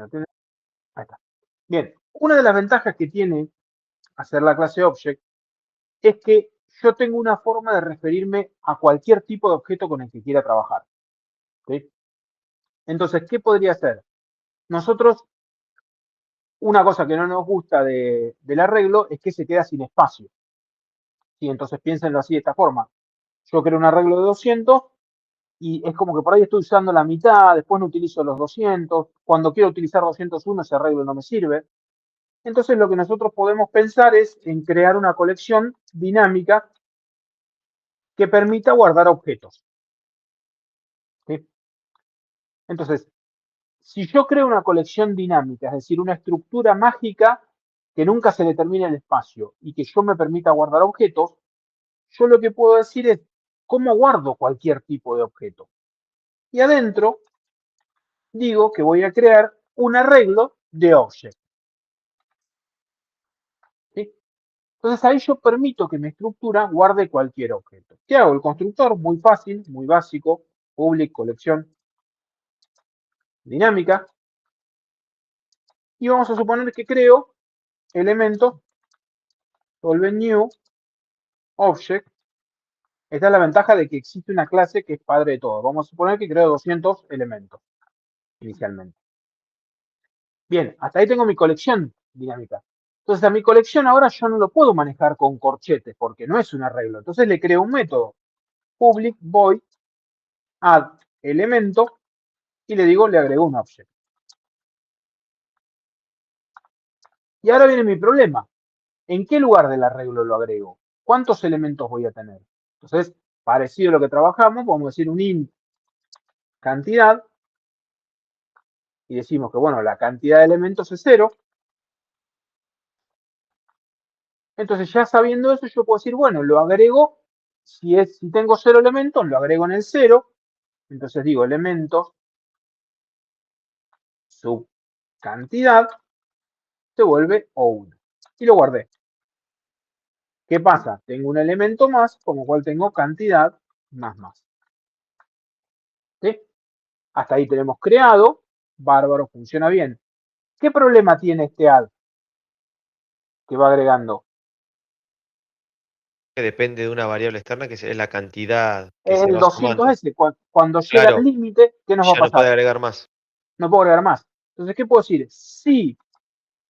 Ahí está. Bien, una de las ventajas que tiene hacer la clase Object es que yo tengo una forma de referirme a cualquier tipo de objeto con el que quiera trabajar. ¿Sí? Entonces, ¿qué podría hacer? Nosotros, una cosa que no nos gusta del arreglo es que se queda sin espacio. ¿Sí? Entonces, piénsenlo así de esta forma. Yo creo un arreglo de 200 y es como que por ahí estoy usando la mitad, después no utilizo los 200. Cuando quiero utilizar 201, ese arreglo no me sirve. Entonces, lo que nosotros podemos pensar es en crear una colección dinámica que permita guardar objetos. ¿Sí? Entonces, si yo creo una colección dinámica, es decir, una estructura mágica que nunca se le termine el espacio y que yo me permita guardar objetos, yo lo que puedo decir es cómo guardo cualquier tipo de objeto. Y adentro digo que voy a crear un arreglo de object. ¿Sí? Entonces ahí yo permito que mi estructura guarde cualquier objeto. ¿Qué hago? El constructor, muy fácil, muy básico, public, colección dinámica. Y vamos a suponer que creo elementos, solve new, object. Esta es la ventaja de que existe una clase que es padre de todo. Vamos a suponer que creo 200 elementos inicialmente. Bien, hasta ahí tengo mi colección dinámica. Entonces a mi colección ahora yo no lo puedo manejar con corchetes porque no es un arreglo. Entonces le creo un método public void add elemento y le digo le agrego un object. Y ahora viene mi problema. ¿En qué lugar del arreglo lo agrego? ¿Cuántos elementos voy a tener? Entonces, parecido a lo que trabajamos, podemos decir un int cantidad y decimos que, bueno, la cantidad de elementos es 0. Entonces, ya sabiendo eso, yo puedo decir, bueno, lo agrego, si tengo 0 elementos, lo agrego en el 0. Entonces digo elementos sub cantidad se vuelve O1. Y lo guardé. ¿Qué pasa? Tengo un elemento más, con lo cual tengo cantidad más. ¿Sí? Hasta ahí tenemos creado. Bárbaro, funciona bien. ¿Qué problema tiene este add que va agregando? Que depende de una variable externa que es la cantidad que Es se el va sumando. 200S. Cuando llega al Claro, límite, ¿qué nos va a ya no puede pasar? agregar más. No puedo agregar más. Entonces, ¿qué puedo decir? Si,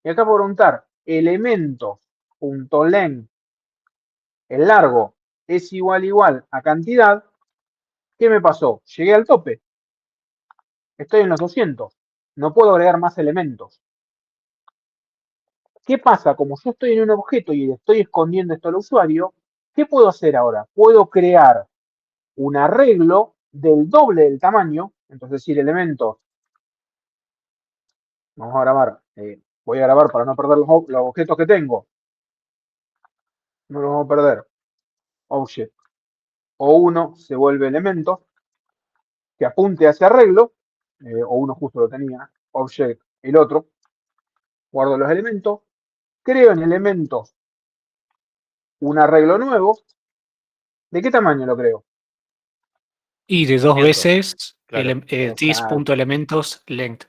y acá puedo preguntar, elementos.length, el largo, es igual a cantidad, ¿qué me pasó? Llegué al tope. Estoy en los 200. No puedo agregar más elementos. ¿Qué pasa? Como yo estoy en un objeto y estoy escondiendo esto al usuario, ¿qué puedo hacer ahora? Puedo crear un arreglo del doble del tamaño, entonces decir elementos, vamos a grabar, voy a grabar para no perder los objetos que tengo, no los vamos a perder, object O1 se vuelve elementos, que apunte a ese arreglo, O1 justo lo tenía, object el otro, guardo los elementos, creo en elementos un arreglo nuevo. ¿De qué tamaño lo creo? Y de 2 200, veces claro. Exacto. this.elementos length.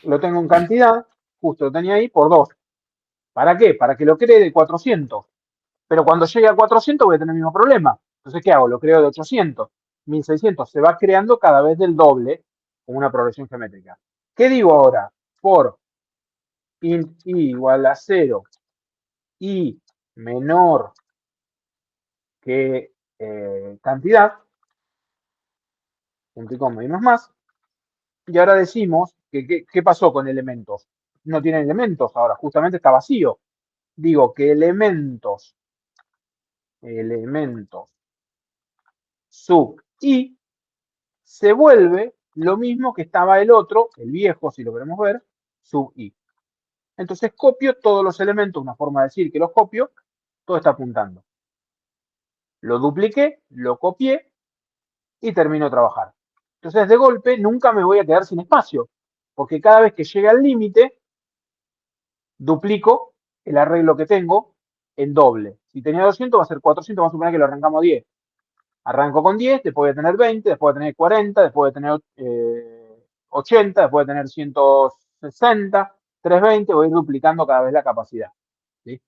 Lo tengo en cantidad, justo lo tenía ahí, por 2. ¿Para qué? Para que lo cree de 400. Pero cuando llegue a 400 voy a tener el mismo problema. Entonces, ¿qué hago? Lo creo de 800, 1600. Se va creando cada vez del doble con una progresión geométrica. ¿Qué digo ahora? For int i igual a 0 y menor que cantidad, punto y coma y más. Y ahora decimos que ¿qué pasó con elementos? No tiene elementos ahora, justamente está vacío. Digo que elementos sub i se vuelve lo mismo que estaba el otro, el viejo, si lo queremos ver, sub i. Entonces copio todos los elementos, una forma de decir que los copio, todo está apuntando. Lo dupliqué, lo copié y termino de trabajar. Entonces de golpe nunca me voy a quedar sin espacio, porque cada vez que llegue al límite, duplico el arreglo que tengo en doble. Si tenía 200 va a ser 400, vamos a suponer que lo arrancamos a 10. Arranco con 10, después voy a tener 20, después voy a tener 40, después voy a tener 80, después voy a tener 260, 320, voy duplicando cada vez la capacidad. ¿Sí?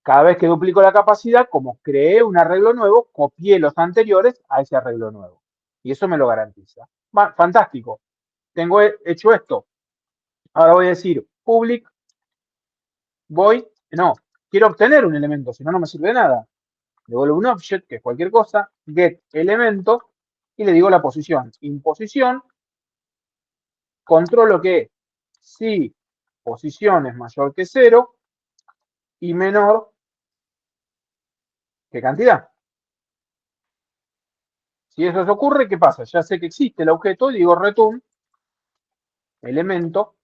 Cada vez que duplico la capacidad, como creé un arreglo nuevo, copié los anteriores a ese arreglo nuevo. Y eso me lo garantiza. Fantástico. Tengo hecho esto. Ahora voy a decir public quiero obtener un elemento, si no, no me sirve de nada. Devuelvo un object, que es cualquier cosa, get elemento, y le digo la posición. In posición, controlo que si posición es mayor que 0 y menor que cantidad. Si eso ocurre, ¿qué pasa? Ya sé que existe el objeto y digo return elemento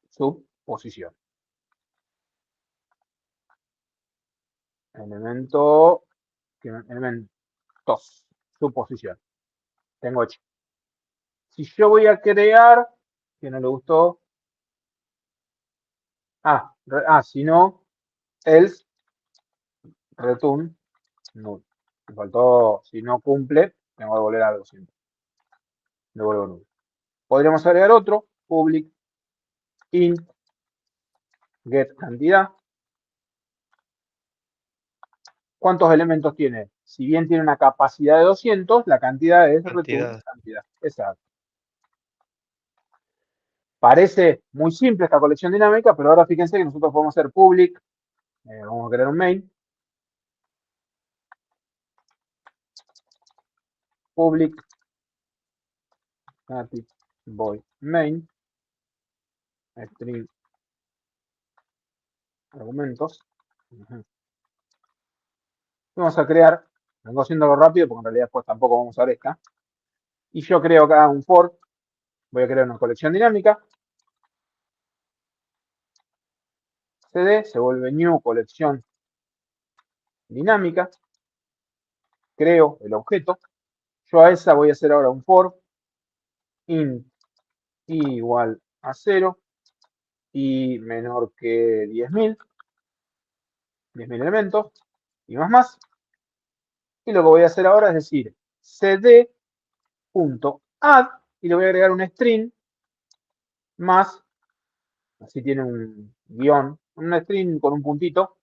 subposición. Elementos subposición. Tengo 8. Si yo voy a crear, que no le gustó, si no, else return null. Me faltó, si no cumple, tengo que devolver algo siempre. Devuelvo null. Podríamos agregar otro, public int get cantidad. ¿Cuántos elementos tiene? Si bien tiene una capacidad de 200, la cantidad es return cantidad. Exacto. Parece muy simple esta colección dinámica, pero ahora fíjense que nosotros podemos hacer public, vamos a crear un main, public static void main, string argumentos. Vamos a crear, vengo haciéndolo rápido porque en realidad después tampoco vamos a ver esta. Y yo creo acá un for, voy a crear una colección dinámica. cd se vuelve new colección dinámica. Creo el objeto. Yo a esa voy a hacer ahora un for int i igual a 0 y menor que 10.000 elementos y más. Y lo que voy a hacer ahora es decir cd.add y le voy a agregar un string más, así tiene un guión, un string con un puntito,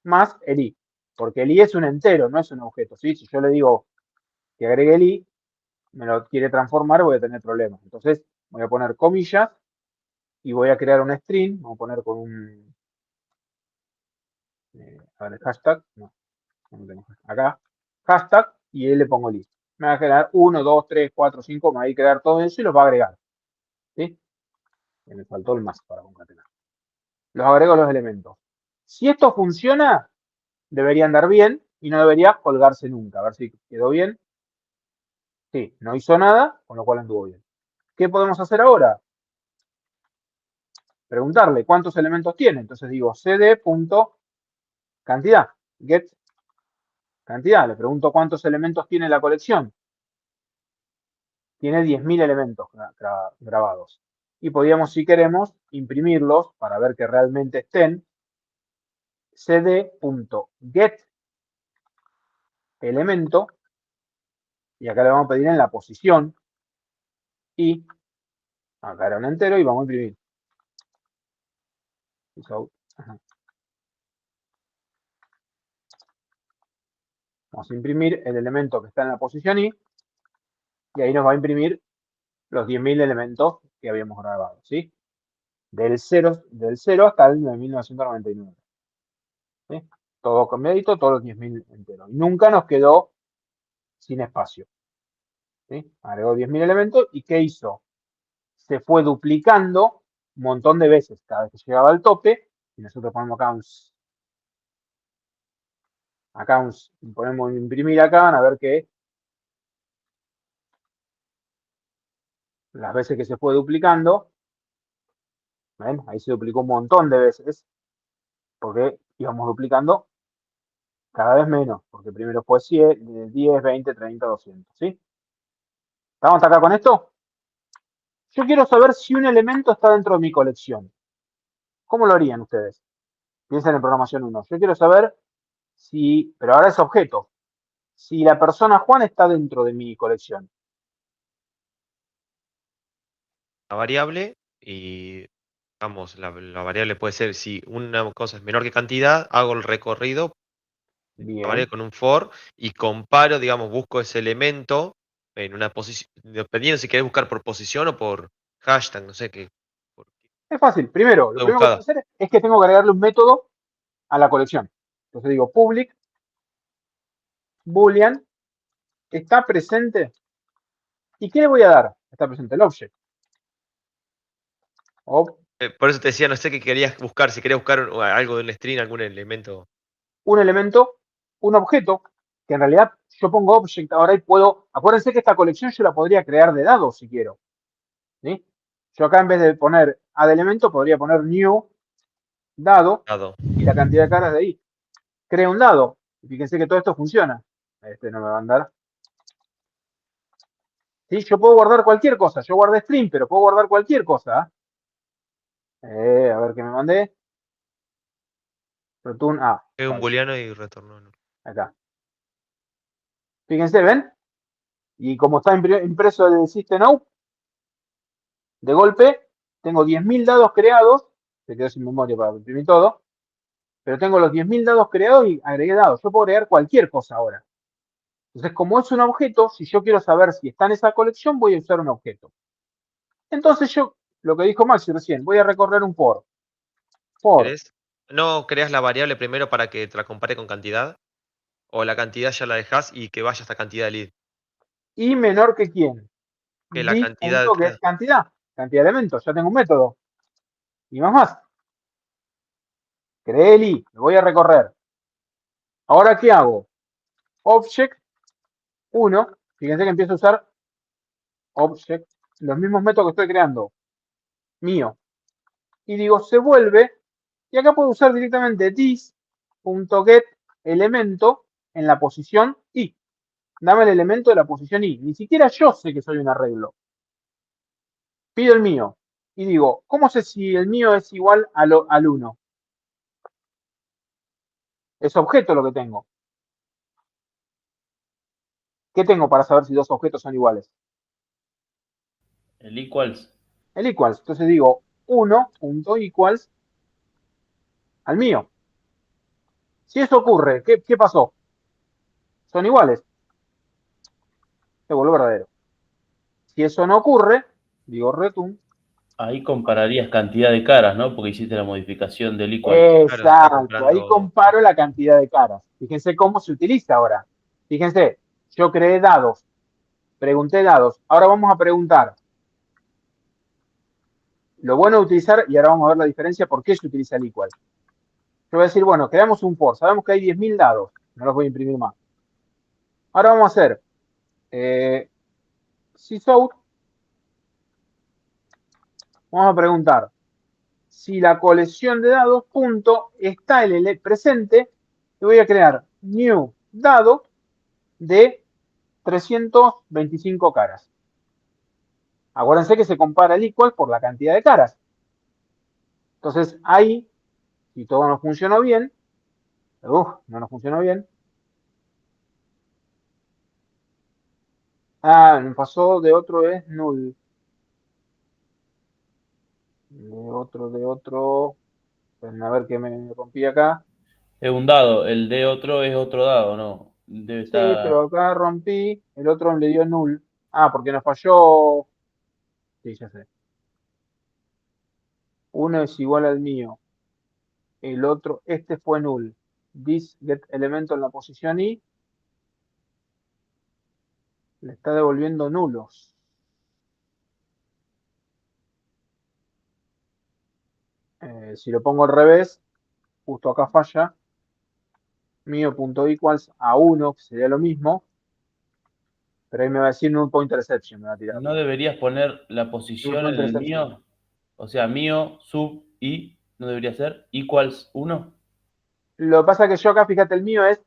más el i, porque el i es un entero, no es un objeto, ¿sí? Si yo le digo que agregue el i, me lo quiere transformar, voy a tener problemas. Entonces voy a poner comillas y voy a crear un string, vamos a poner con un, el hashtag, no tengo acá, hashtag, y ahí le pongo el i. Me va a generar 1, 2, 3, 4, 5, me va a crear todo eso y los va a agregar. ¿Sí? Me faltó el más para concatenar. Los agrego a los elementos. Si esto funciona, debería andar bien y no debería colgarse nunca. A ver si quedó bien. Sí, no hizo nada, con lo cual anduvo bien. ¿Qué podemos hacer ahora? Preguntarle cuántos elementos tiene. Entonces digo cd.cantidad, get cantidad. Le pregunto cuántos elementos tiene la colección. Tiene 10.000 elementos grabados. Y podríamos, si queremos, imprimirlos para ver que realmente estén. cd.get elemento. Y acá le vamos a pedir en la posición. Y acá era un entero y vamos a imprimir. Vamos a imprimir el elemento que está en la posición i. Y ahí nos va a imprimir los 10.000 elementos que habíamos grabado, ¿sí? Del 0 hasta el 1999. ¿Sí? Todo cambiadito, todos los 10.000 enteros. Y nunca nos quedó sin espacio. ¿Sí? Agregó 10.000 elementos y ¿qué hizo? Se fue duplicando un montón de veces cada vez que llegaba al tope. Y nosotros ponemos ponemos imprimir acá, van a ver que las veces que se fue duplicando, ¿ven? Ahí se duplicó un montón de veces, porque íbamos duplicando cada vez menos, porque primero fue 100, 10, 20, 30, 200, ¿sí? ¿Estamos acá con esto? Yo quiero saber si un elemento está dentro de mi colección. ¿Cómo lo harían ustedes? Piensen en programación 1. Yo quiero saber si, pero ahora es objeto, si la persona Juan está dentro de mi colección. La variable y digamos, la variable puede ser, si una cosa es menor que cantidad, hago el recorrido la Bien. variable con un for y comparo, digamos, busco ese elemento en una posición, dependiendo si querés buscar por posición o por hashtag, no sé qué. por Es fácil. Primero, lo de primero que tengo buscada. que hacer es que tengo que agregarle un método a la colección. Entonces digo public boolean está presente. ¿Y qué le voy a dar? Está presente el object. Por eso te decía, no sé qué querías buscar, si querías buscar algo de un string, algún elemento. Un elemento, un objeto, que en realidad yo pongo object ahora y puedo, acuérdense que esta colección yo la podría crear de dados si quiero. ¿Sí? Yo acá en vez de poner add elemento podría poner new dado Dado. y la cantidad de caras de ahí. Creo un dado. Y fíjense que todo esto funciona. Este no me va a andar. ¿Sí? Yo puedo guardar cualquier cosa. Yo guardé string, pero puedo guardar cualquier cosa. A ver qué me mandé. Return A. Es un Falso. booleano y retornó. Acá. Fíjense, ¿ven? Y como está impreso el system out, de golpe tengo 10.000 dados creados. Se quedó sin memoria para imprimir todo. Pero tengo los 10.000 dados creados y agregué dados. Yo puedo agregar cualquier cosa ahora. Entonces, como es un objeto, si yo quiero saber si está en esa colección, voy a usar un objeto. Entonces yo, lo que dijo Maxi recién, voy a recorrer un for. For. ¿Querés? ¿No creas la variable primero para que te la compare con cantidad? ¿O la cantidad ya la dejás y que vaya hasta cantidad de lead? Y menor que quién. Que la cantidad, This.get cantidad. Cantidad de elementos. Ya tengo un método. Y más. Creé el i. Lo voy a recorrer. Ahora, ¿qué hago? Object 1. Fíjense que empiezo a usar object. Los mismos métodos que estoy creando. Mío. Y digo, se vuelve. Y acá puedo usar directamente this.get elemento en la posición i. Dame el elemento de la posición i. Ni siquiera yo sé que soy un arreglo. Pido el mío. Y digo, ¿cómo sé si el mío es igual al 1? Es objeto lo que tengo. ¿Qué tengo para saber si dos objetos son iguales? El equals. El equals. Entonces digo 1.equals al mío. Si eso ocurre, ¿qué pasó? Son iguales. Se vuelve verdadero. Si eso no ocurre, digo return. Ahí compararías cantidad de caras, ¿no? Porque hiciste la modificación del equal. claro, está Exacto. Ahí comprando. comparo la cantidad de caras. Fíjense cómo se utiliza ahora. Fíjense, yo creé dados. Pregunté dados. Ahora vamos a preguntar. Lo bueno de utilizar, y ahora vamos a ver la diferencia, por qué se utiliza el equal. Yo voy a decir, bueno, creamos un for. Sabemos que hay 10.000 dados. No los voy a imprimir más. Ahora vamos a hacer sysout. Vamos a preguntar si la colección de dados, punto, está el presente. Y voy a crear new dado de 325 caras. Acuérdense que se compara el equal por la cantidad de caras. Entonces ahí, si todo no funcionó bien, no nos funcionó bien. Me pasó de otro es null. De otro. A ver qué me rompí acá. Es un dado, el de otro es otro dado, ¿no? Debe Sí, estar. pero acá rompí. El otro le dio null. Porque nos falló. Sí, ya sé. Uno es igual al mío. El otro, este fue null. This get elemento en la posición i le está devolviendo nulos. Si lo pongo al revés, justo acá falla. Mío.equals a 1, que sería lo mismo. Pero ahí me va a decir null point interception. Me va a tirar. ¿No deberías poner la Null posición point en el interception. mío? O sea, mío, sub, y, ¿no debería ser? Equals 1. Lo que pasa es que yo acá, fíjate, el mío es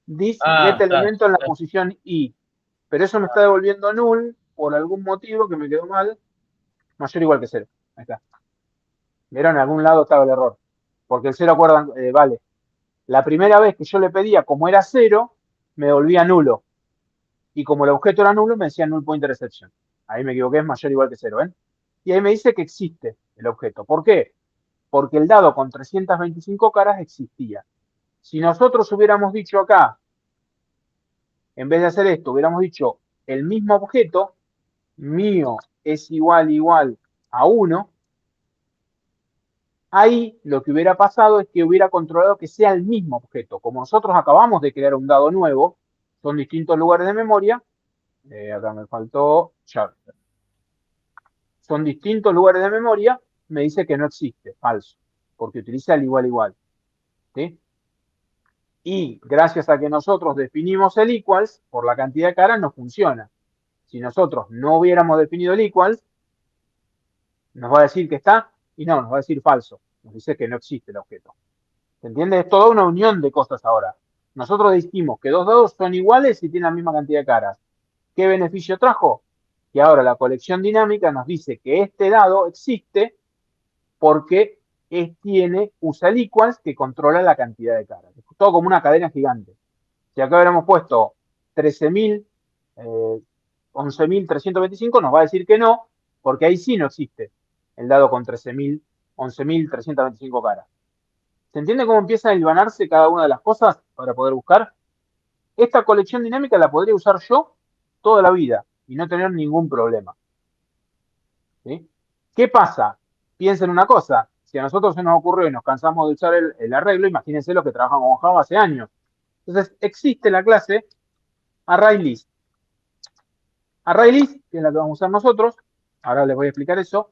this get elemento en la Está. posición i. Pero eso me está devolviendo null por algún motivo que me quedó mal. Mayor o igual que 0. Ahí está. ¿Vieron? En algún lado estaba el error. Porque el 0, acuerdan, vale. La primera vez que yo le pedía, como era 0, me devolvía nulo. Y como el objeto era nulo, me decía null point interception. Ahí me equivoqué, es mayor o igual que 0, ¿ven? y ahí me dice que existe el objeto. ¿Por qué? Porque el dado con 325 caras existía. Si nosotros hubiéramos dicho acá, en vez de hacer esto, hubiéramos dicho el mismo objeto, mío es igual a 1, ahí lo que hubiera pasado es que hubiera controlado que sea el mismo objeto. Como nosotros acabamos de crear un dado nuevo, son distintos lugares de memoria, acá me faltó charter. Son distintos lugares de memoria, me dice que no existe, falso, porque utiliza el igual. ¿Sí? Y gracias a que nosotros definimos el equals, por la cantidad de caras no funciona. Si nosotros no hubiéramos definido el equals, nos va a decir que está y no, nos va a decir falso. Nos dice que no existe el objeto. ¿Se entiende? Es toda una unión de cosas ahora. Nosotros dijimos que dos dados son iguales y tienen la misma cantidad de caras. ¿Qué beneficio trajo? Que ahora la colección dinámica nos dice que este dado existe porque usa el equals que controla la cantidad de caras. Es todo como una cadena gigante. Si acá hubiéramos puesto 13.000, 11.325, nos va a decir que no, porque ahí sí no existe el dado con 13.000, 11.325 caras. ¿Se entiende cómo empieza a hilvanarse cada una de las cosas para poder buscar? Esta colección dinámica la podría usar yo toda la vida y no tener ningún problema. ¿Sí? ¿Qué pasa? Piensen una cosa, si a nosotros se nos ocurrió y nos cansamos de usar el arreglo, imagínense los que trabajan con Java hace años. Entonces, existe la clase ArrayList. ArrayList, que es la que vamos a usar nosotros, ahora les voy a explicar eso.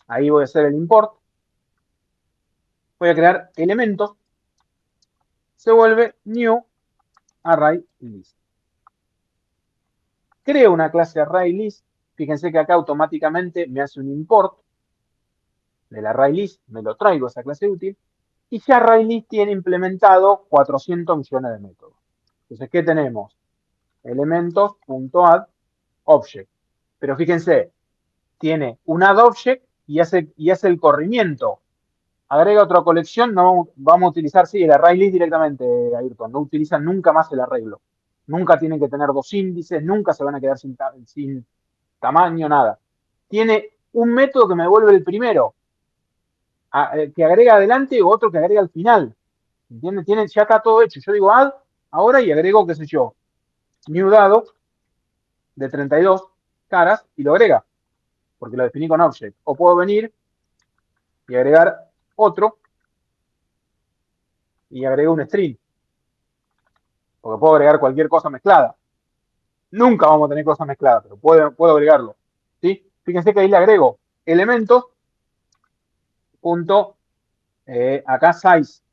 Ahí voy a hacer el import. Voy a crear elementos. Se vuelve new ArrayList. Creo una clase ArrayList. Fíjense que acá automáticamente me hace un import del ArrayList. Me lo traigo a esa clase útil. Y ya ArrayList tiene implementado 400 millones de métodos. Entonces, ¿qué tenemos? Elementos.add object. Pero fíjense, tiene un add object y hace el corrimiento. Agrega otra colección, no vamos a utilizar, sí, el ArrayList directamente, Ayrton. No utilizan nunca más el arreglo. Nunca tienen que tener dos índices, nunca se van a quedar sin tamaño, nada. Tiene un método que me devuelve el primero, que agrega adelante o otro que agrega al final. ¿Entiendes? Ya está todo hecho. Yo digo add ahora y agrego, qué sé yo, new dado de 32 caras y lo agrega, porque lo definí con object. O puedo venir y agregar otro y agrego un string, porque puedo agregar cualquier cosa mezclada. Nunca vamos a tener cosas mezcladas, pero puedo agregarlo. ¿Sí? Fíjense que ahí le agrego elementos, punto, acá size.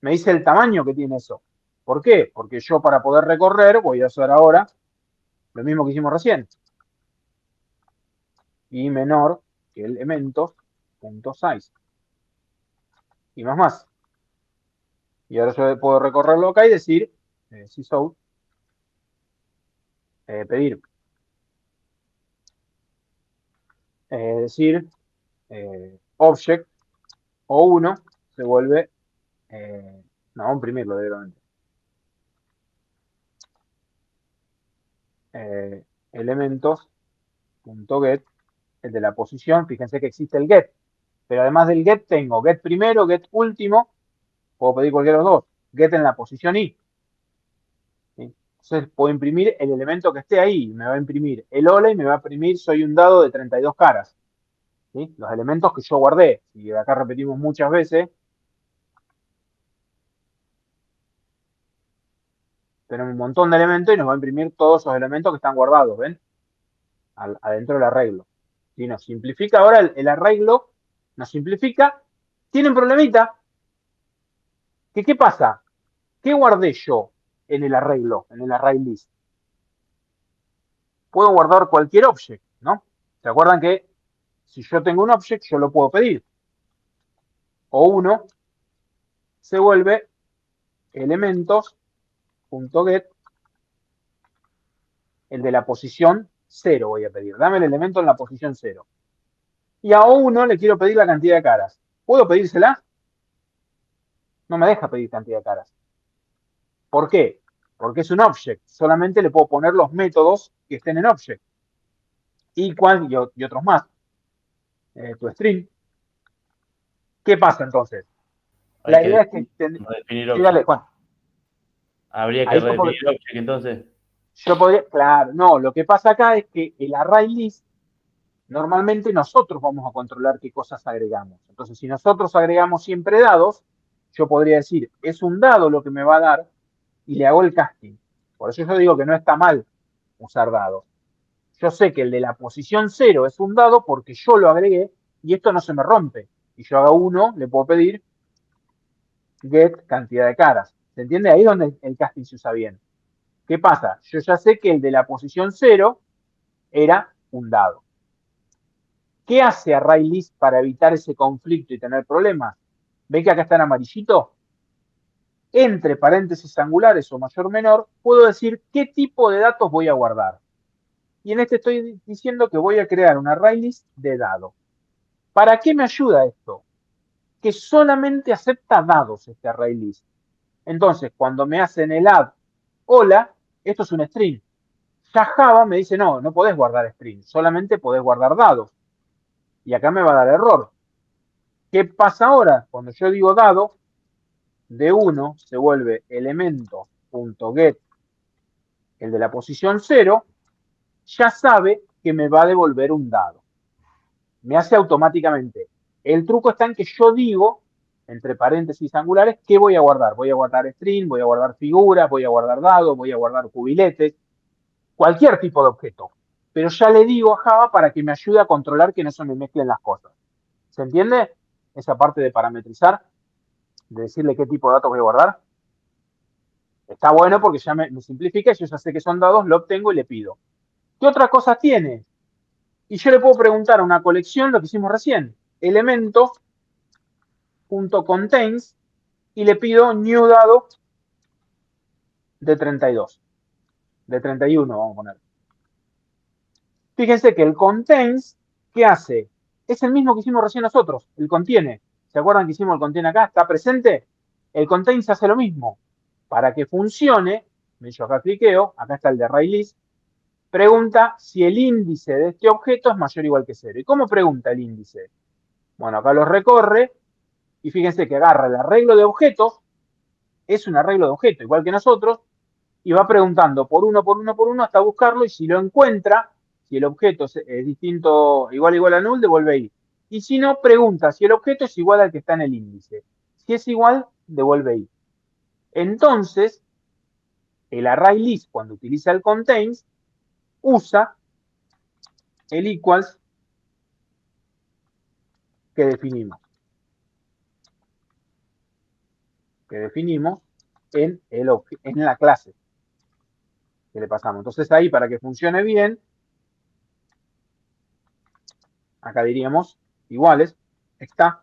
Me dice el tamaño que tiene eso. ¿Por qué? Porque yo para poder recorrer voy a hacer ahora lo mismo que hicimos recién. Y menor que elementos.size. Y más. Y ahora yo puedo recorrerlo acá y decir, sysout, pedir. Decir, object o1 se vuelve, no, vamos a imprimirlo directamente. Elementos.get, el de la posición, fíjense que existe el get, pero además del get tengo get primero, get último, puedo pedir cualquiera de los dos, get en la posición i. ¿Sí? Entonces puedo imprimir el elemento que esté ahí, me va a imprimir el hola y me va a imprimir soy un dado de 32 caras. ¿Sí? Los elementos que yo guardé, y acá repetimos muchas veces, tenemos un montón de elementos y nos va a imprimir todos esos elementos que están guardados, ¿ven? Adentro del arreglo. ¿Sí? Nos simplifica ahora el arreglo, nos simplifica. Tiene un problemita. ¿Qué pasa? ¿Qué guardé yo en el arreglo, en el array list? Puedo guardar cualquier object, ¿no? ¿Se acuerdan que si yo tengo un object, yo lo puedo pedir? O uno se vuelve elementos.get, el de la posición 0 voy a pedir. Dame el elemento en la posición 0. Y a O1 le quiero pedir la cantidad de caras. ¿Puedo pedírsela? No me deja pedir cantidad de caras. ¿Por qué? Porque es un object. Solamente le puedo poner los métodos que estén en object. Equal y otros más. tu string. ¿Qué pasa entonces? Hay La que idea es que... definir Sí, object. dale, Juan. Habría que Ahí yo redefinir object entonces. podría... Claro, no, lo que pasa acá es que el array list, normalmente nosotros vamos a controlar qué cosas agregamos. Entonces, si nosotros agregamos siempre dados, yo podría decir, es un dado lo que me va a dar, y le hago el casting. Por eso yo digo que no está mal usar dados. Yo sé que el de la posición 0 es un dado porque yo lo agregué y esto no se me rompe. Y yo hago 1, le puedo pedir get cantidad de caras. ¿Se entiende? Ahí es donde el casting se usa bien. ¿Qué pasa? Yo ya sé que el de la posición 0 era un dado. ¿Qué hace ArrayList para evitar ese conflicto y tener problemas? ¿Ven que acá está en amarillito? Entre paréntesis angulares o mayor o menor, puedo decir qué tipo de datos voy a guardar. Y en este estoy diciendo que voy a crear un ArrayList de dado. ¿Para qué me ayuda esto? Que solamente acepta dados este ArrayList. Entonces, cuando me hacen el add hola, esto es un string. Ya Java me dice, no, no podés guardar string, solamente podés guardar dados. Y acá me va a dar error. ¿Qué pasa ahora? Cuando yo digo dado, de 1 se vuelve elemento.get, el de la posición 0, ya sabe que me va a devolver un dado. Me hace automáticamente. El truco está en que yo digo, entre paréntesis angulares, qué voy a guardar. Voy a guardar string, voy a guardar figuras, voy a guardar dados, voy a guardar cubiletes, cualquier tipo de objeto. Pero ya le digo a Java para que me ayude a controlar que no se me mezclen las cosas. ¿Se entiende? Esa parte de parametrizar, de decirle qué tipo de datos voy a guardar. Está bueno porque ya me simplifica, yo ya sé que son dados, lo obtengo y le pido. ¿Qué otras cosas tiene? Y yo le puedo preguntar a una colección lo que hicimos recién, elemento.contains, y le pido new dado de 32, de 31 vamos a poner. Fíjense que el contains, ¿qué hace? Es el mismo que hicimos recién nosotros, el contiene. ¿Se acuerdan que hicimos el contiene acá? ¿Está presente? El contains hace lo mismo. Para que funcione, yo acá cliqueo, acá está el de ArrayList, pregunta si el índice de este objeto es mayor o igual que 0. ¿Y cómo pregunta el índice? Bueno, acá lo recorre y fíjense que agarra el arreglo de objetos, es un arreglo de objetos, igual que nosotros, y va preguntando por uno, por uno, por uno, hasta buscarlo, y si lo encuentra, si el objeto es distinto, igual a null, devuelve i. Y si no, pregunta si el objeto es igual al que está en el índice. Si es igual, devuelve i. Entonces, el ArrayList, cuando utiliza el contains, usa el equals que definimos. En la clase que le pasamos. Entonces ahí, para que funcione bien, acá diríamos iguales, está.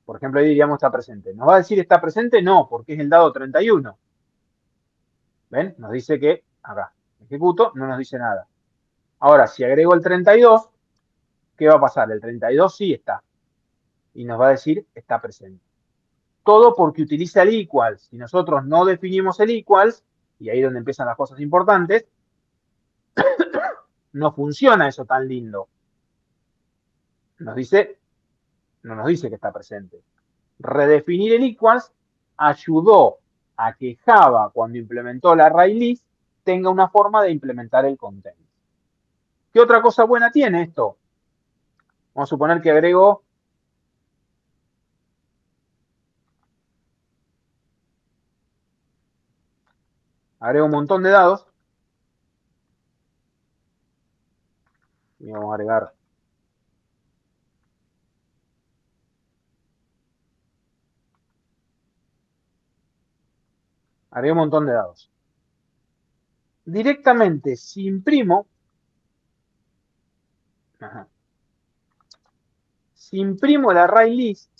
Por ejemplo, ahí diríamos está presente. ¿Nos va a decir está presente? No, porque es el dado 31. ¿Ven? Nos dice que acá, ejecuto, no nos dice nada. Ahora, si agrego el 32, ¿qué va a pasar? El 32 sí está. Y nos va a decir está presente. Todo porque utiliza el equals. Si nosotros no definimos el equals, y ahí es donde empiezan las cosas importantes, no funciona eso tan lindo. No nos dice que está presente. Redefinir el equals ayudó a que Java, cuando implementó la ArrayList, tenga una forma de implementar el content. ¿Qué otra cosa buena tiene esto? Vamos a suponer que agrego un montón de dados y vamos a agregar un montón de dados. Directamente, si imprimo, el ArrayList,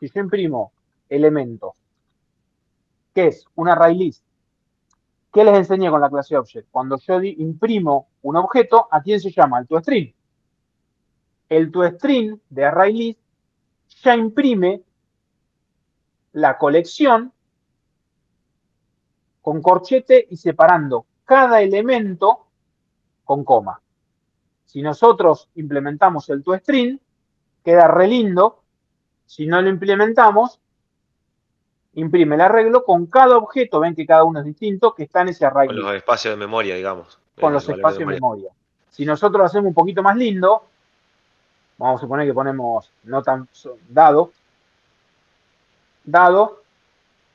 si yo imprimo elementos, que es un ArrayList, ¿qué les enseñé con la clase Object? Cuando yo imprimo un objeto, ¿a quién se llama? El toString. El toString de ArrayList ya imprime la colección con corchete y separando cada elemento con coma. Si nosotros implementamos el toString, queda re lindo. Si no lo implementamos, imprime el arreglo con cada objeto, ven que cada uno es distinto, que está en ese array Con list, los espacios de memoria, digamos. con El los valor de espacios de memoria. Si nosotros lo hacemos un poquito más lindo, vamos a suponer que ponemos no tan dado,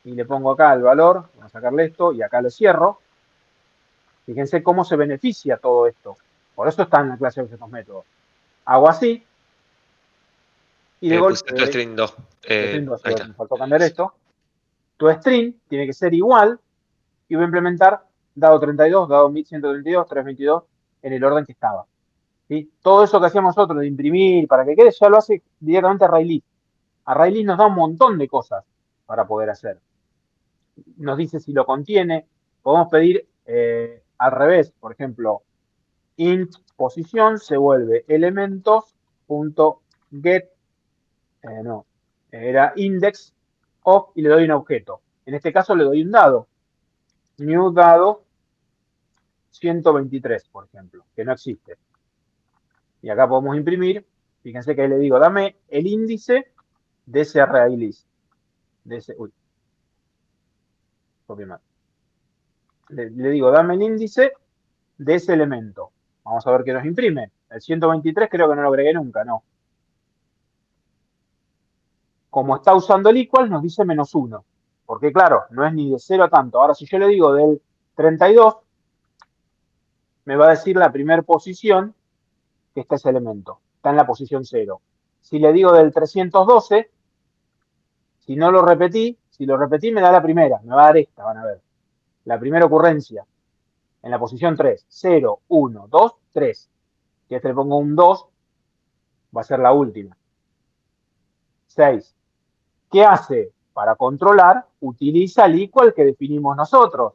y le pongo acá el valor, vamos a sacarle esto, y acá lo cierro. Fíjense cómo se beneficia todo esto. Por eso está en la clase de objetos métodos. Hago así, y de Pusiste tu golpe, string 2. string 2, Ahí está. me faltó cambiar esto. Tu string tiene que ser igual, y voy a implementar dado 32, dado 1132, 322, en el orden que estaba. ¿Sí? Todo eso que hacíamos nosotros de imprimir para que quede, ya lo hace directamente ArrayList. ArrayList nos da un montón de cosas para poder hacer. Nos dice si lo contiene. Podemos pedir al revés, por ejemplo, int posición se vuelve elementos.get, no, era index of y le doy un objeto. En este caso le doy un dado. New dado 123, por ejemplo, que no existe. Y acá podemos imprimir. Fíjense que ahí le digo, dame el índice de ese array list. De ese, uy, copié mal. Le digo, dame el índice de ese elemento. Vamos a ver qué nos imprime. El 123 creo que no lo agregué nunca, no. Como está usando el equal, nos dice -1. Porque claro, no es ni de 0 a tanto. Ahora, si yo le digo del 32, me va a decir la primera posición que está ese elemento. Está en la posición 0. Si le digo del 312, si no lo repetí, si lo repetí me da la primera. Me va a dar esta, van a ver. La primera ocurrencia. En la posición 3. 0, 1, 2, 3. Si a este le pongo un 2, va a ser la última. 6. ¿Qué hace? Para controlar, utiliza el equal que definimos nosotros.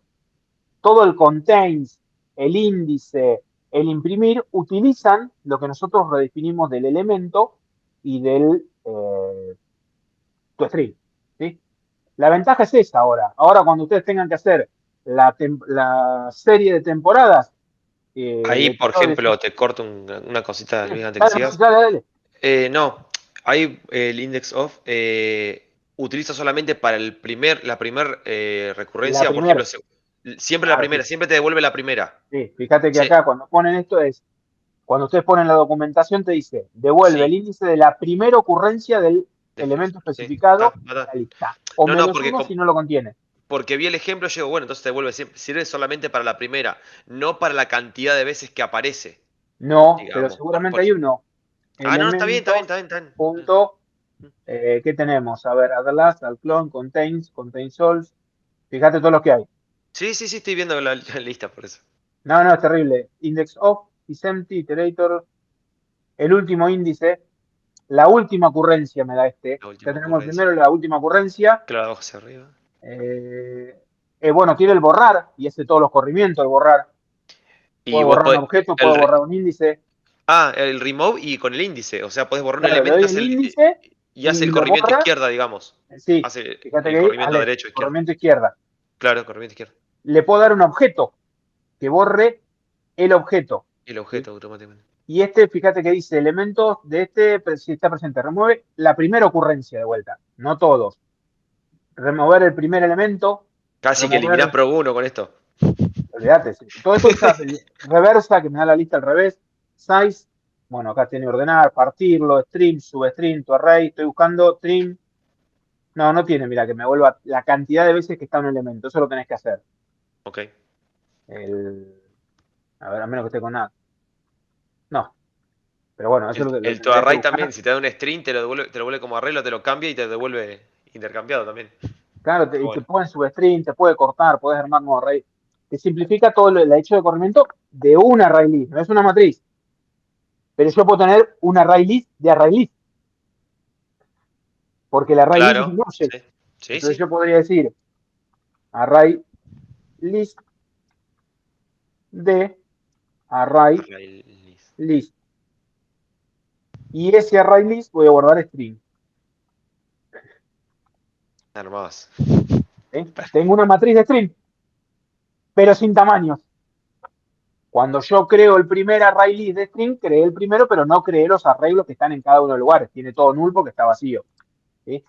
Todo el contains, el índice, el imprimir, utilizan lo que nosotros redefinimos del elemento y del toString. ¿Sí? La ventaja es esa ahora. Ahora cuando ustedes tengan que hacer la serie de temporadas, Ahí, de por controles. ejemplo, te corto una cosita, Luis, antes que Dale, sigas. dale. No, ahí el index of utiliza solamente para la primera La recurrencia, por primera. ejemplo, siempre la Claro, primera, sí. siempre te devuelve la primera. Sí, fíjate que Sí, acá cuando ponen esto cuando ustedes ponen la documentación te dice, devuelve el sí, índice de la primera ocurrencia del elemento definición, sí, especificado en está. la lista. O No, no, porque, -1 si no lo contiene. porque vi el ejemplo, llego, bueno, entonces te devuelve, sirve solamente para la primera, no para la cantidad de veces que aparece, No, pero digamos. seguramente hay uno. Ah, no, no, está bien, está bien, Elementos, está bien, está bien. punto, ¿qué tenemos? A ver, add last, add clone, contains source. Fíjate todos los que hay. Sí, sí, sí, estoy viendo la lista por eso. No, es terrible. Index of, is empty, iterator. El último índice, la última ocurrencia me da este. La Ya última tenemos ocurrencia. primero la última ocurrencia. Claro, abajo hacia arriba. Bueno, quiere el borrar y hace todos los corrimientos, el borrar. Y Puede vos borrar un podés, objeto, puede borrar un índice. el remove y con el índice. O sea, podés borrar un Claro, le elemento doy el índice y hace y el lo corrimiento borra. izquierda, digamos. Sí, Hace fíjate el que ahí, corrimiento derecho, izquierda. corrimiento izquierda. Claro, corrimiento izquierda. Le puedo dar un objeto que borre el objeto. El ¿Sí? objeto automáticamente. Y este, fíjate que dice elementos de este, si está presente, remueve la primera ocurrencia de vuelta, no todos. Remover el primer elemento, Casi que eliminás remover, Pro 1 con esto. olvídate, sí. Todo esto usa reversa, que me da la lista al revés, size, bueno, acá tiene ordenar, partirlo, stream, substream, to array, estoy buscando trim. No tiene, mira, que me vuelva la cantidad de veces que está un elemento, eso lo tenés que hacer. Ok. A ver, a menos que esté con nada. No, pero bueno, eso es lo El que tenés que toArray buscar. también, si te da un string, te lo vuelve como arreglo, te lo cambia y te devuelve intercambiado también. Claro, y te Bueno. pueden substring, te puede cortar, puedes armar nuevo array. Te simplifica todo el hecho de corrimiento de un array list, no es una matriz. Pero yo puedo tener un array list de array list. Porque el array list es Claro. un object. Sí, sí, Entonces sí. yo podría decir array list de array Array list. list. Y ese array list voy a guardar string. Nada más. ¿Sí? Tengo una matriz de string, pero sin tamaños. Cuando yo creo el primer array list de string, creé el primero, pero no creé los arreglos que están en cada uno de los lugares. Tiene todo null porque está vacío. ¿Sí?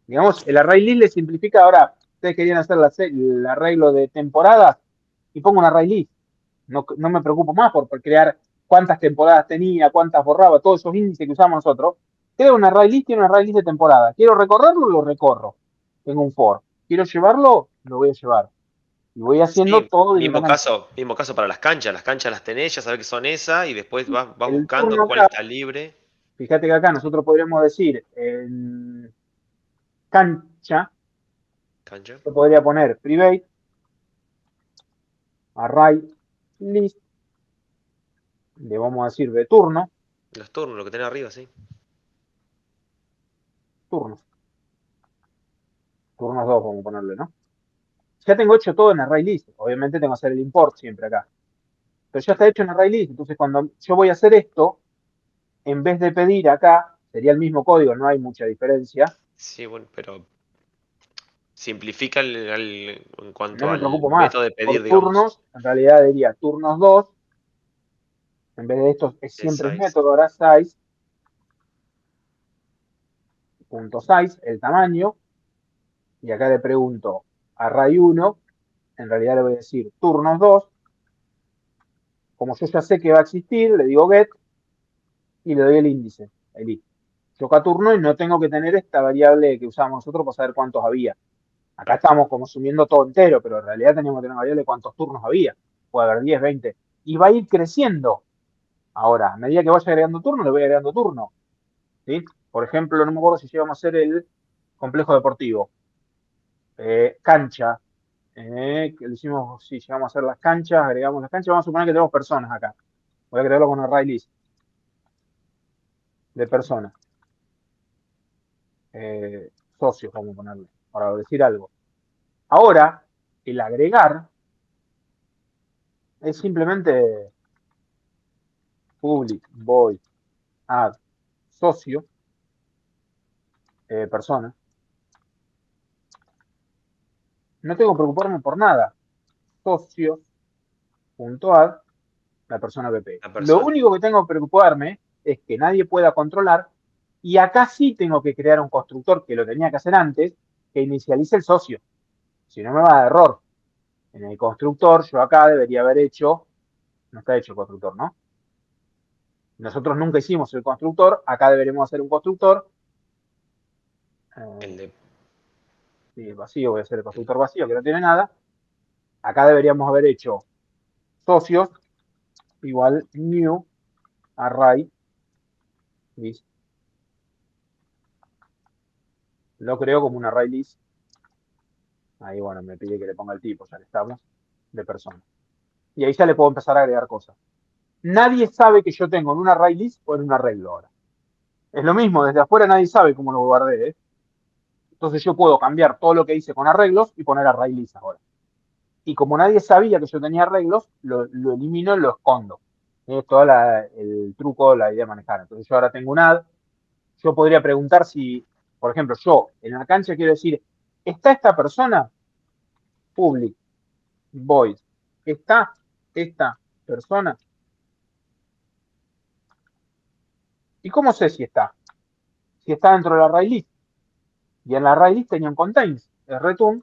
Digamos, el array list le simplifica. Ahora, ustedes querían hacer el arreglo de temporadas y pongo un array list. No me preocupo más por crear cuántas temporadas tenía, cuántas borraba, todos esos índices que usamos nosotros. Creo un array list y un array list de temporada. Quiero recorrerlo, lo recorro. Tengo un for. Quiero llevarlo, lo voy a llevar. Y voy haciendo Sí, todo mismo directamente. caso para las canchas. Las canchas las tenés, ya sabés que son esas, y después vas El buscando turno cuál acá, está libre. fíjate que acá nosotros podríamos decir en cancha, Cancha. yo podría poner private, array list, le vamos a decir de turno, Los turnos, lo que tenés arriba, sí. turnos. Turnos 2 vamos a ponerle, ¿no? Ya tengo hecho todo en array list. Obviamente tengo que hacer el import siempre acá. Pero ya está hecho en array list. Entonces cuando yo voy a hacer esto, en vez de pedir acá, sería el mismo código, no hay mucha diferencia. Sí, bueno, pero simplifica en No cuanto me al preocupo más. método de pedir, Por digamos. turnos, en realidad diría turnos 2. En vez de esto, es El siempre el size. método, ahora size, punto size, el tamaño. Y acá le pregunto array 1. En realidad le voy a decir turnos 2. Como yo ya sé que va a existir, le digo get y le doy el índice, el i. Yo acá turno y no tengo que tener esta variable que usamos nosotros para saber cuántos había. Acá estamos como sumiendo todo entero, pero en realidad teníamos que tener una variable de cuántos turnos había. Puede haber 10, 20. Y va a ir creciendo. Ahora, a medida que vaya agregando turno, le voy agregando turno. ¿Sí? Por ejemplo, no me acuerdo si llegamos a hacer el complejo deportivo. Cancha. Que lo hicimos, si llegamos a hacer las canchas, agregamos las canchas. Vamos a suponer que tenemos personas acá. Voy a agregarlo con un array list de personas. Socios, vamos a ponerle, para decir algo. Ahora, el agregar es simplemente public void add socio, persona. No tengo que preocuparme por nada. Socio.add la persona PP. La Lo persona. único que tengo que preocuparme es que nadie pueda controlar, y acá sí tengo que crear un constructor, que lo tenía que hacer antes, que inicialice el socio. Si no me va a dar error. En el constructor, yo acá debería haber hecho, no está hecho el constructor, ¿no? Nosotros nunca hicimos el constructor, acá deberemos hacer un constructor. El de. Sí, vacío, voy a hacer el constructor vacío, que no tiene nada. Acá deberíamos haber hecho socios igual new array list. Lo creo como un array list. Ahí, bueno, me pide que le ponga el tipo, ya que estamos, de persona. Y ahí ya le puedo empezar a agregar cosas. Nadie sabe que yo tengo en un array list o en un arreglo ahora. Es lo mismo, desde afuera nadie sabe cómo lo guardé, ¿eh? Entonces yo puedo cambiar todo lo que hice con arreglos y poner array list ahora. Y como nadie sabía que yo tenía arreglos, lo elimino y lo escondo. Es todo el truco, la idea de manejar. Entonces yo ahora tengo un add. Yo podría preguntar si, por ejemplo, yo en la cancha quiero decir, ¿está esta persona? Public, void. ¿Está esta persona? ¿Y cómo sé si está? Si está dentro del array list. Y en la array list tenía un contains. Es return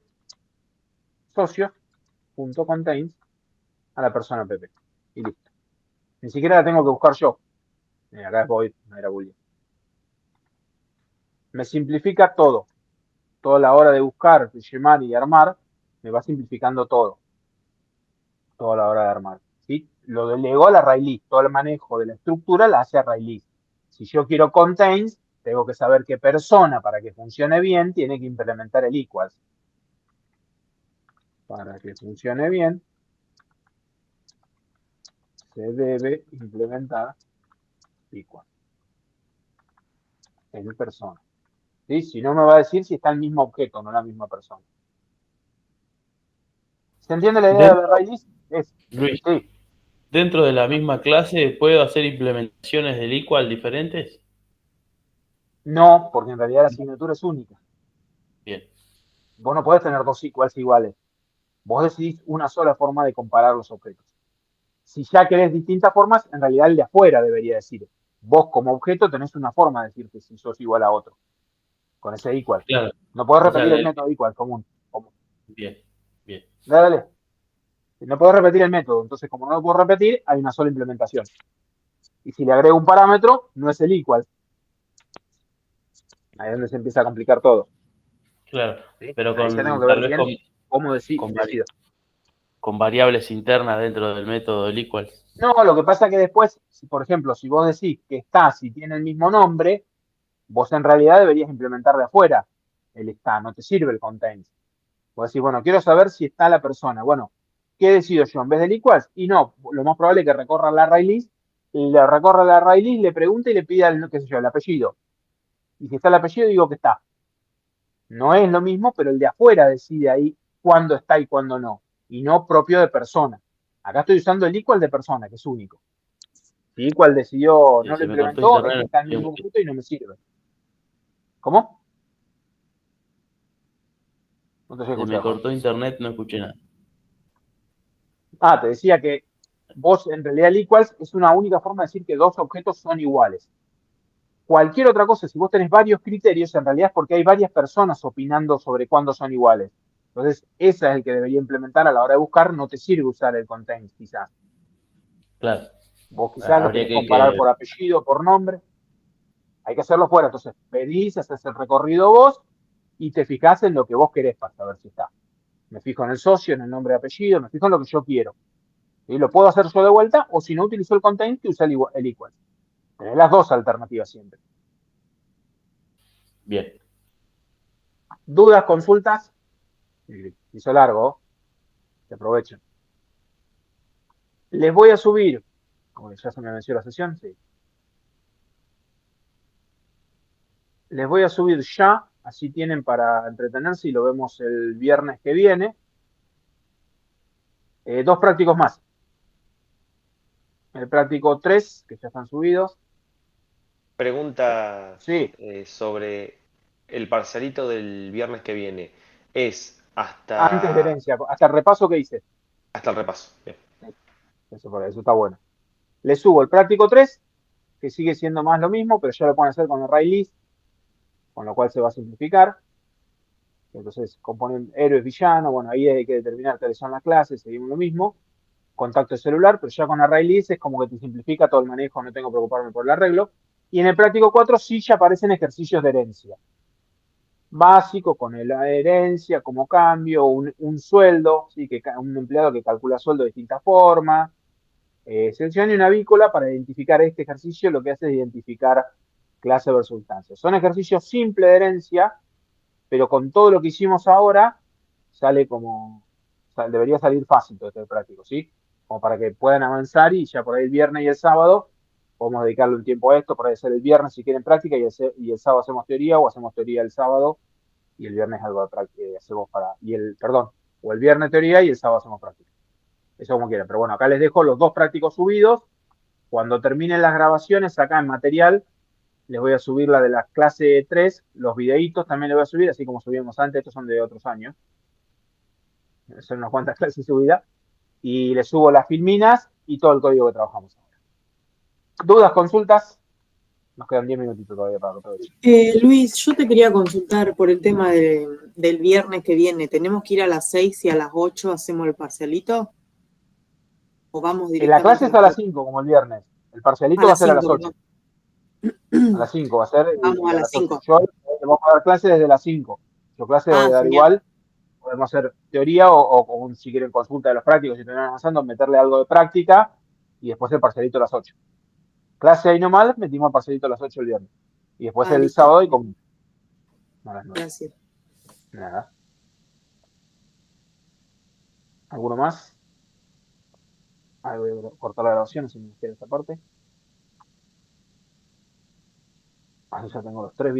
socios.contains a la persona PP. Y listo. Ni siquiera la tengo que buscar yo. Acá es void, no era boolean. Me simplifica todo. Toda la hora de buscar, de llamar y de armar, me va simplificando todo. Toda la hora de armar. ¿Sí? Lo delegó al array list. Todo el manejo de la estructura la hace array list. Si yo quiero contains, tengo que saber qué persona, para que funcione bien, tiene que implementar el equals. Para que funcione bien, se debe implementar equals en persona. ¿Sí? Si no, me va a decir si está el mismo objeto, no la misma persona. ¿Se entiende la idea del Dentro, array list? Luis, Sí. dentro de la misma clase, ¿puedo hacer implementaciones del equal diferentes? No, porque en realidad la asignatura es única. Bien. Vos no podés tener dos equals iguales. Vos decidís una sola forma de comparar los objetos. Si ya querés distintas formas, en realidad el de afuera debería decir. Vos como objeto tenés una forma de decirte si sos igual a otro. Con ese equal. Claro. No podés O sea, repetir el método equal común. Bien, bien. Dale. No podés repetir el método. Entonces, como no lo puedo repetir, hay una sola implementación. Y si le agrego un parámetro, no es el equal. Ahí es donde se empieza a complicar todo. Claro. ¿Sí? Pero Ahí ya tengo con que tal ver vez bien cómo decido. con variables internas dentro del método del equal. No, lo que pasa es que después, por ejemplo, si vos decís que está, si tiene el mismo nombre, vos en realidad deberías implementar de afuera el está, no te sirve el contains. Vos decís, bueno, quiero saber si está la persona. Bueno, ¿qué decido yo? En vez del equals, y no, lo más probable es que recorra la array list, y le recorra la array list, le pregunte y le pida el, qué sé yo, el apellido. Y si está el apellido, digo que está. No es lo mismo, pero el de afuera decide ahí cuándo está y cuándo no. Y no propio de persona. Acá estoy usando el equal de persona, que es único. Si equal decidió, no lo Se me cortó implementó, es que internet. está en el mismo objeto y no me sirve. ¿Cómo? No te sé Se me escuchar, Juan. cortó internet, no escuché nada. Ah, te decía que vos en realidad el equals es una única forma de decir que dos objetos son iguales. Cualquier otra cosa, si vos tenés varios criterios, en realidad es porque hay varias personas opinando sobre cuándo son iguales. Entonces, ese es el que debería implementar a la hora de buscar, no te sirve usar el contains quizás. Claro. Vos quizás lo Habría querés comparar que por apellido, por nombre. Hay que hacerlo fuera. Entonces, pedís, haces el recorrido vos y te fijás en lo que vos querés para saber si está. Me fijo en el socio, en el nombre y apellido, me fijo en lo que yo quiero. ¿Sí? Lo puedo hacer yo de vuelta, o si no utilizo el contains, que usa el equal. Tenés las dos alternativas siempre. Bien. ¿Dudas, consultas? Hizo largo, te aprovechen. Les voy a subir, como ya se me venció la sesión, sí. Les voy a subir ya, así tienen para entretenerse y lo vemos el viernes que viene. Dos prácticos más. El práctico 3, que ya están subidos. Pregunta Sí, sobre el parcialito del viernes que viene. ¿Es antes de hasta, herencia, hasta el repaso que hice. hasta el repaso? Bien. Eso está bueno. Les subo el práctico 3, que sigue siendo más lo mismo, pero ya lo pueden hacer con el array list, con lo cual se va a simplificar. Entonces componen héroes, villanos, bueno, ahí hay que determinar cuáles son las clases, seguimos lo mismo. Contacto celular, pero ya con array list es como que te simplifica todo el manejo, no tengo que preocuparme por el arreglo. Y en el práctico 4 sí ya aparecen ejercicios de herencia. Básico, con la herencia como cambio, un sueldo, ¿sí? Un empleado que calcula sueldo de distintas formas. Seleccione una vícola para identificar este ejercicio, lo que hace es identificar clase versus instancia. Son ejercicios simples de herencia, pero con todo lo que hicimos ahora, sale como, debería salir fácil todo este práctico, ¿sí? Como para que puedan avanzar y ya por ahí el viernes y el sábado podemos dedicarle un tiempo a esto, por ahí hacer el viernes si quieren práctica y el sábado hacemos teoría o hacemos teoría el sábado y el viernes algo de práctica hacemos o el viernes teoría y el sábado hacemos práctica. Eso como quieran, pero bueno, acá les dejo los dos prácticos subidos. Cuando terminen las grabaciones acá en material, les voy a subir la de la clase 3, los videitos también les voy a subir, así como subimos antes, estos son de otros años. Son unas cuantas clases subidas. Y les subo las filminas y todo el código que trabajamos ahora. ¿Dudas, consultas? Nos quedan 10 minutitos todavía para que aprovechen. Luis, yo te quería consultar por el tema del viernes que viene. ¿Tenemos que ir a las 6 y a las 8 hacemos el parcialito? ¿O vamos La clase directamente es a las 5, como el viernes. El parcialito va a ser a las 8. A las 5 va a ser Vamos y a a las las 8. 5. Yo vamos a dar clase desde las 5. Yo clase voy a dar Genial. igual. Podemos hacer teoría o si quieren consulta de los prácticos, si están avanzando, meterle algo de práctica y después el parcialito a las 8. Clase ahí nomás, metimos el parcialito a las 8 el viernes. Y después el Listo. sábado y con a las 9. Gracias. Nada. ¿Alguno más? Ahí voy a cortar la grabación, si me queda esta parte. Ahí ya tengo los 3 videos.